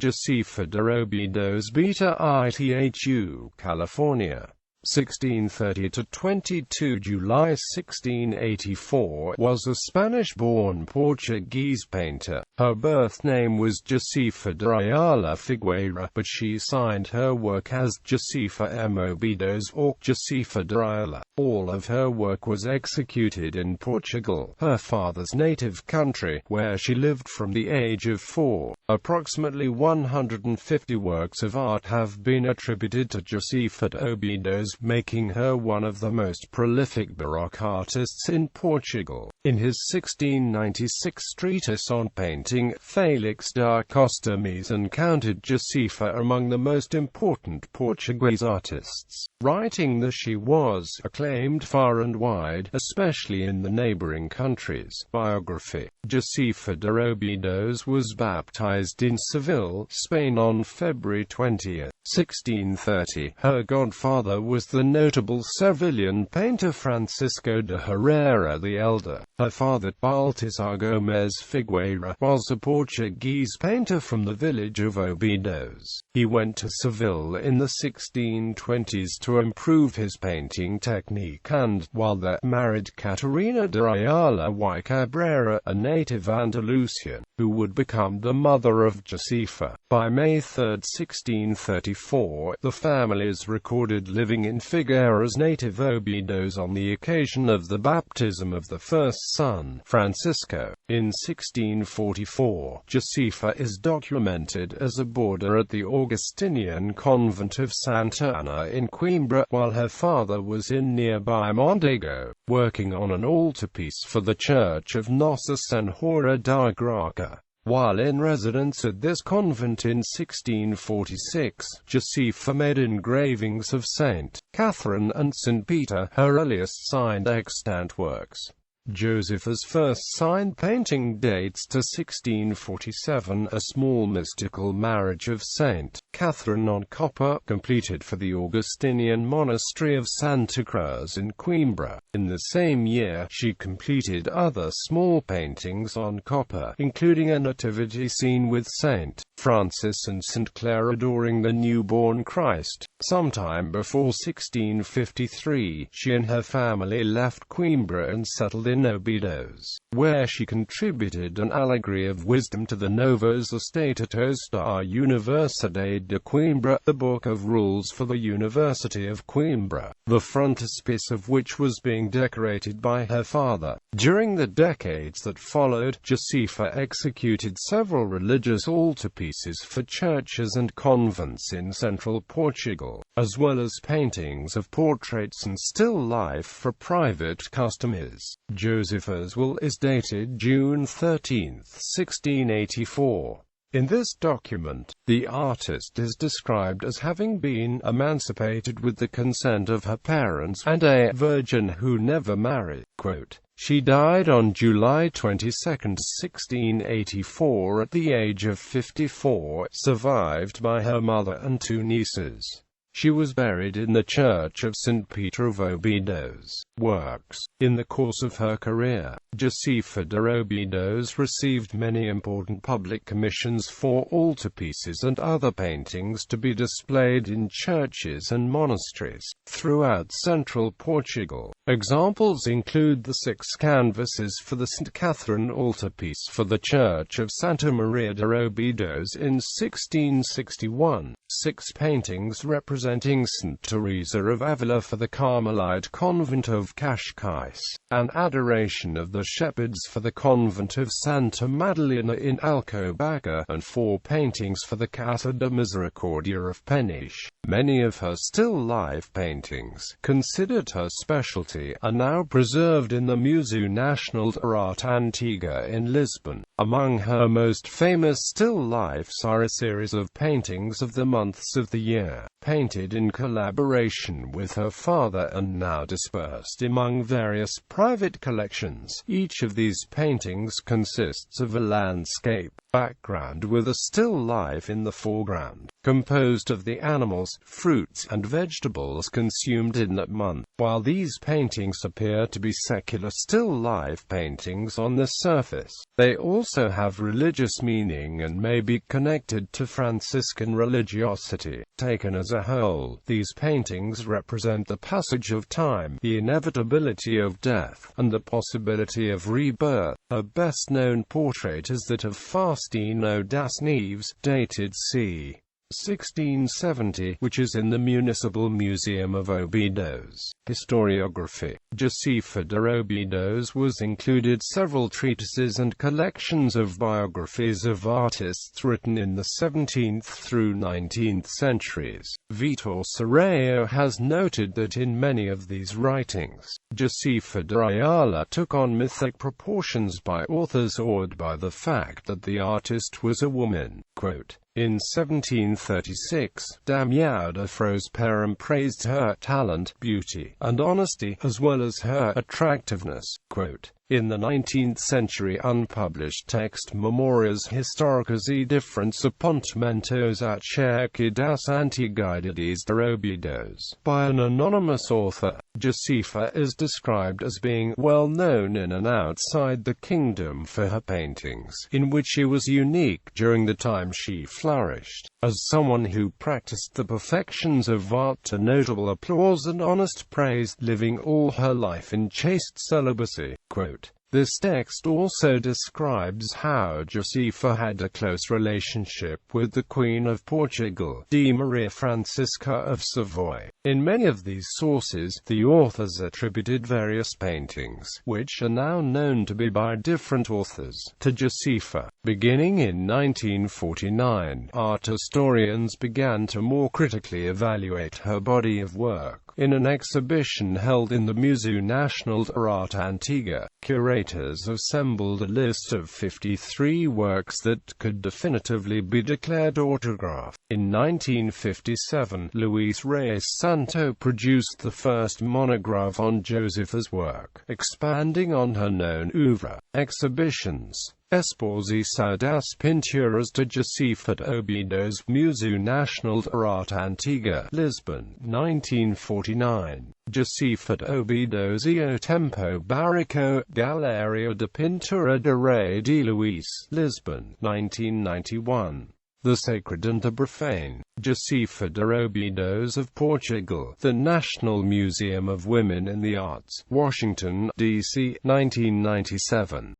Josefa de Óbidos Beta Ithu, California. 1630 to 22 July 1684, was a Spanish-born Portuguese painter. Her birth name was Josefa de Ayala Figueira, but she signed her work as Josefa M. Óbidos or Josefa de Ayala. All of her work was executed in Portugal, her father's native country, where she lived from the age of 4. Approximately 150 works of art have been attributed to Josefa de Óbidos, making her one of the most prolific Baroque artists in Portugal. In his 1696 treatise on painting, Félix da Costa Mizan counted Josefa among the most important Portuguese artists, writing that she was acclaimed far and wide, especially in the neighboring countries. Biography. Josefa de Óbidos was baptized in Seville, Spain on February 20, 1630. Her godfather was the notable Sevillian painter Francisco de Herrera the Elder. Her father, Baltasar Gomes Figueira, was a Portuguese painter from the village of Óbidos. He went to Seville in the 1620s to improve his painting technique and, while there, married Caterina de Ayala y Cabrera, a native Andalusian, who would become the mother of Josefa. By May 3, 1634, the family is recorded living in Figueira's native Óbidos on the occasion of the baptism of the first son, Francisco. In 1644, Josefa is documented as a boarder at the Augustinian convent of Santa Ana in Coimbra, while her father was in nearby Mondego, working on an altarpiece for the church of Nossa Senhora da Graça. While in residence at this convent in 1646, Josefa made engravings of Saint Catherine and St. Peter, her earliest signed extant works. Josefa's first signed painting dates to 1647, a small mystical marriage of Saint Catherine on copper, completed for the Augustinian monastery of Santa Cruz in Coimbra. In the same year, she completed other small paintings on copper, including a nativity scene with Saint Francis and St. Clare adoring the newborn Christ. Sometime before 1653, she and her family left Coimbra and settled in Óbidos, where she contributed an allegory of wisdom to the Novos Estatutos da Universidade de Coimbra, the book of rules for the University of Coimbra, the frontispiece of which was being decorated by her father. During the decades that followed, Josefa executed several religious altarpieces for churches and convents in central Portugal, as well as paintings of portraits and still life for private customers. Josefa's will is dated June 13, 1684. In this document, the artist is described as having been emancipated with the consent of her parents and a virgin who never married. Quote, "She died on July 22, 1684 at the age of 54, survived by her mother and 2 nieces. She was buried in the Church of St. Peter of Óbidos." Works. In the course of her career, Josefa de Óbidos received many important public commissions for altarpieces and other paintings to be displayed in churches and monasteries throughout central Portugal. Examples include the 6 canvases for the St. Catherine altarpiece for the Church of Santa Maria de Óbidos in 1661, 6 paintings representing St. Teresa of Avila for the Carmelite convent of Cascais, an Adoration of the Shepherds for the convent of Santa Madalena in Alcobaça, and 4 paintings for the Casa de Misericordia of Peniche. Many of her still-life paintings, considered her specialty, are now preserved in the Museu Nacional de Arte Antiga in Lisbon. Among her most famous still-lifes are a series of paintings of the months of the year, painted in collaboration with her father and now dispersed among various private collections. Each of these paintings consists of a landscape background with a still life in the foreground. composed of the animals, fruits, and vegetables consumed in that month. While these paintings appear to be secular still life paintings on the surface, they also have religious meaning and may be connected to Franciscan religiosity. Taken as a whole, these paintings represent the passage of time, the inevitability of death, and the possibility of rebirth. Her best-known portrait is that of Faustino das Neves, dated c. 1670, which is in the Municipal Museum of Óbidos. Historiography. Josefa de Óbidos was included several treatises and collections of biographies of artists written in the 17th through 19th centuries. Vitor Serrao has noted that in many of these writings, Josefa de Ayala took on mythic proportions by authors awed by the fact that the artist was a woman. Quote, in 1736, Damião de Fros-Perim praised her talent, beauty, and honesty, as well as her attractiveness. Quote, in the 19th century unpublished text Memórias Históricas e Diferentes Apontamentos acerca das Antiguidades de Óbidos, by an anonymous author, Josefa is described as being well known in and outside the kingdom for her paintings, in which she was unique during the time she flourished, as someone who practiced the perfections of art to notable applause and honest praise, living all her life in chaste celibacy. Quote, this text also describes how Josefa had a close relationship with the Queen of Portugal, Maria Francisca of Savoy. In many of these sources, the authors attributed various paintings, which are now known to be by different authors, to Josefa. Beginning in 1949, art historians began to more critically evaluate her body of work. In an exhibition held in the Museu Nacional de Arte Antiga, curators assembled a list of 53 works that could definitively be declared autograph. In 1957, Luis Reis Santo produced the first monograph on Josefa's work, expanding on her known oeuvre. Exhibitions. Exposição das Pinturas de Josefa de Óbidos, Museu Nacional de Arte Antiga, Lisbon, 1949. Josefa de Óbidos e o Tempo Barroco, Galeria de Pintura de Rei de Luís, Lisbon, 1991. The Sacred and the Profane. Josefa de Óbidos of Portugal, the National Museum of Women in the Arts, Washington, D.C., 1997.